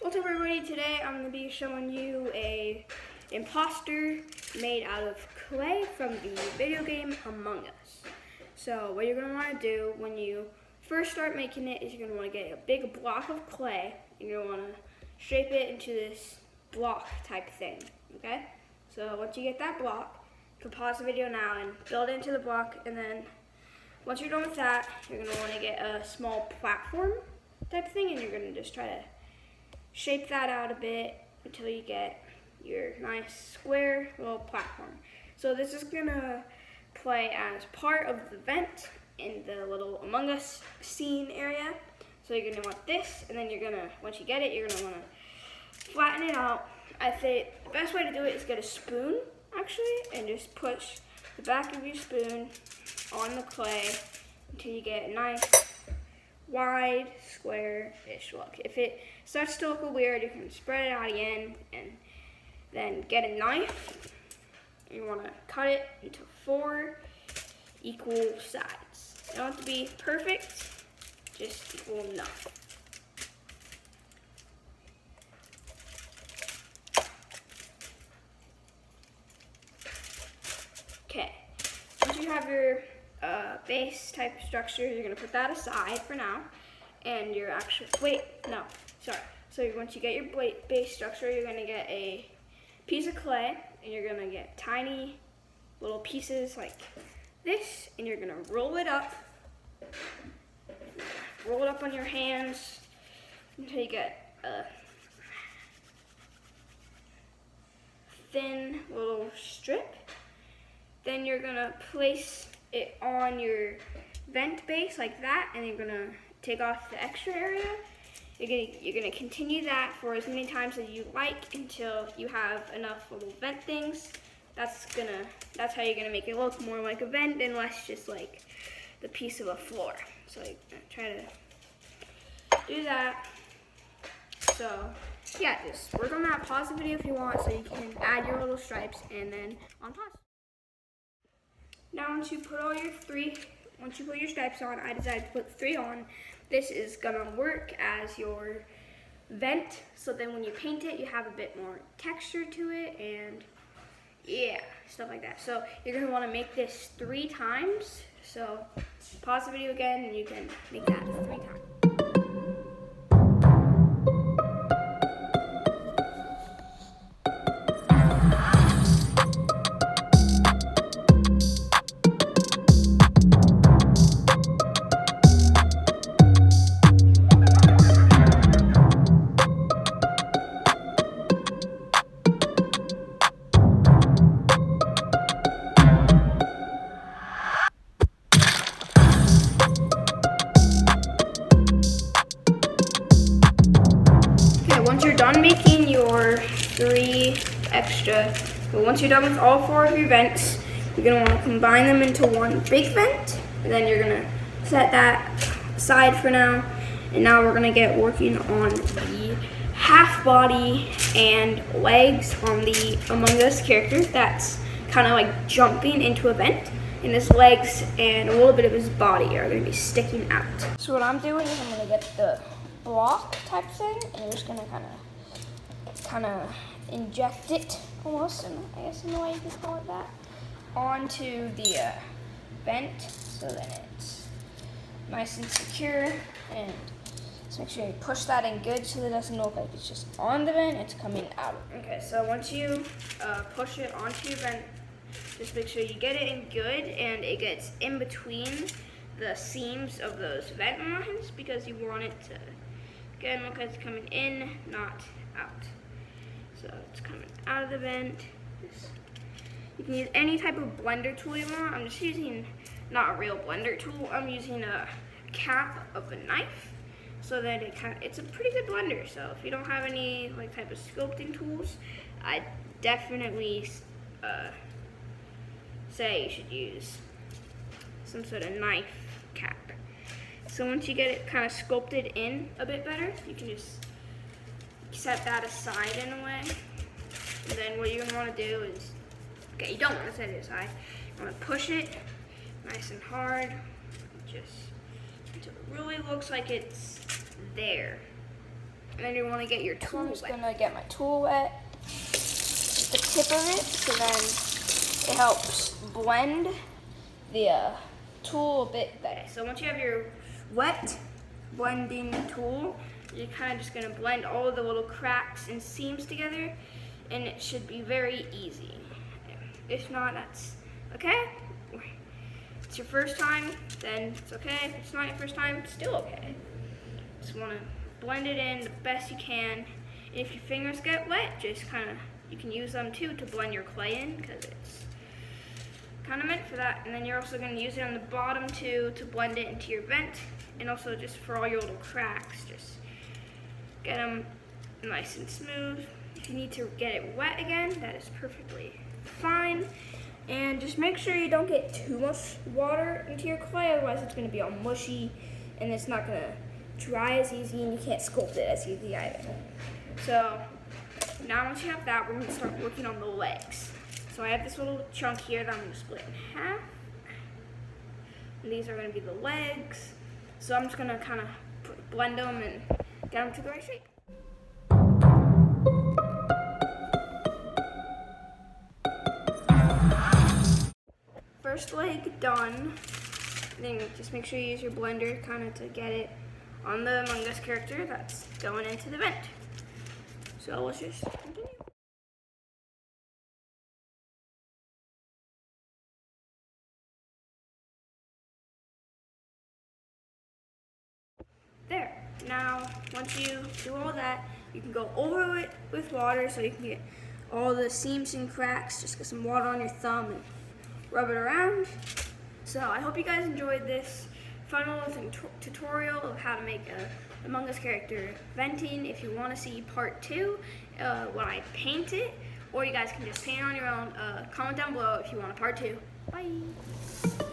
What's up, everybody? Today I'm going to be showing you a imposter made out of clay from the video game Among Us. So what you're going to want to do when you first start making it is you're going to want to get a big block of clay and you're going to want to shape it into this block type thing, okay? So once you get that block, you can pause the video now and build it into the block, and then once you're done with that, you're going to want to get a small platform type thing and you're going to just try to shape that out a bit until you get your nice square little platform. So this is gonna play as part of the vent in the little Among Us scene area. So you're gonna want this, and then you're gonna, once you get it, you're gonna wanna flatten it out. I think the best way to do it is get a spoon, actually, and just push the back of your spoon on the clay until you get a nice wide, square-ish look. If it starts to look weird, you can spread it out again and then get a knife. You want to cut it into 4 equal sides. You don't have to be perfect, just equal enough. Okay, once you have your base type structure, you're going to put that aside for now. And your actual, so once you get your base structure, you're going to get a piece of clay, and you're going to get tiny little pieces like this, and you're going to roll it up on your hands until you get a thin little strip. Then you're going to place it on your vent base like that, and you're gonna take off the extra area. You're gonna continue that for as many times as you like until you have enough little vent things. That's how you're gonna make it look more like a vent and less just like the piece of a floor. So you're gonna try to do that. So yeah, just work on that. Pause the video if you want so you can add your little stripes, and then on pause. Now once you put your stripes on, I decided to put 3 on. This is gonna work as your vent, so then when you paint it, you have a bit more texture to it, and yeah, stuff like that. So you're gonna wanna make this 3 times. So pause the video again and you can make that 3 times. Once you're done making your 3 extra, once you're done with all 4 of your vents, you're going to want to combine them into one big vent, and then you're going to set that aside for now. And now we're going to get working on the half body and legs on the Among Us character that's kind of like jumping into a vent, and his legs and a little bit of his body are going to be sticking out. So what I'm doing is I'm going to get the block type thing, and you're just gonna kind of inject it almost, and I guess in a way you could call it that, onto the vent, so that it's nice and secure. And just make sure you push that in good so that it doesn't look like it's just on the vent, it's coming out. Okay, so once you push it onto your vent, just make sure you get it in good and it gets in between the seams of those vent lines, because you want it to again look like it's coming in, not out. So it's coming out of the vent. You can use any type of blender tool you want. I'm just using not a real blender tool. I'm using a cap of a knife, so that it's a pretty good blender. So if you don't have any like type of sculpting tools, I definitely say you should use some sort of knife cap. So once you get it kind of sculpted in a bit better, you can just set that aside in a way. And then what you're going to want to do is, okay, you don't want to set it aside. You want to push it nice and hard, just until it really looks like it's there. And then you want to get your tool. I'm just gonna get my tool wet, the tip of it, so then it helps blend the tool a bit better. So once you have your wet blending tool, you're kind of just gonna blend all of the little cracks and seams together, and it should be very easy. If not, that's okay. If it's your first time, then it's okay. If it's not your first time, it's still okay. Just wanna blend it in the best you can. And if your fingers get wet, just you can use them too to blend your clay in, because it's kind of meant for that. And then you're also going to use it on the bottom too to blend it into your vent, and also just for all your little cracks, just get them nice and smooth. If you need to get it wet again, that is perfectly fine. And just make sure you don't get too much water into your clay, otherwise it's going to be all mushy and it's not going to dry as easy, and you can't sculpt it as easy either. So now once you have that, we're going to start working on the legs. So I have this little chunk here that I'm going to split in half. And these are going to be the legs. So I'm just going to kind of blend them and get them to the right shape. First leg done. Then just make sure you use your blender kind of to get it on the Among Us character that's going into the vent. So let's just continue. There. Now, once you do all that, you can go over it with water so you can get all the seams and cracks. Just get some water on your thumb and rub it around. So I hope you guys enjoyed this fun little tutorial of how to make a Among Us character venting. If you want to see part 2 when I paint it, or you guys can just paint it on your own, comment down below if you want a part 2. Bye!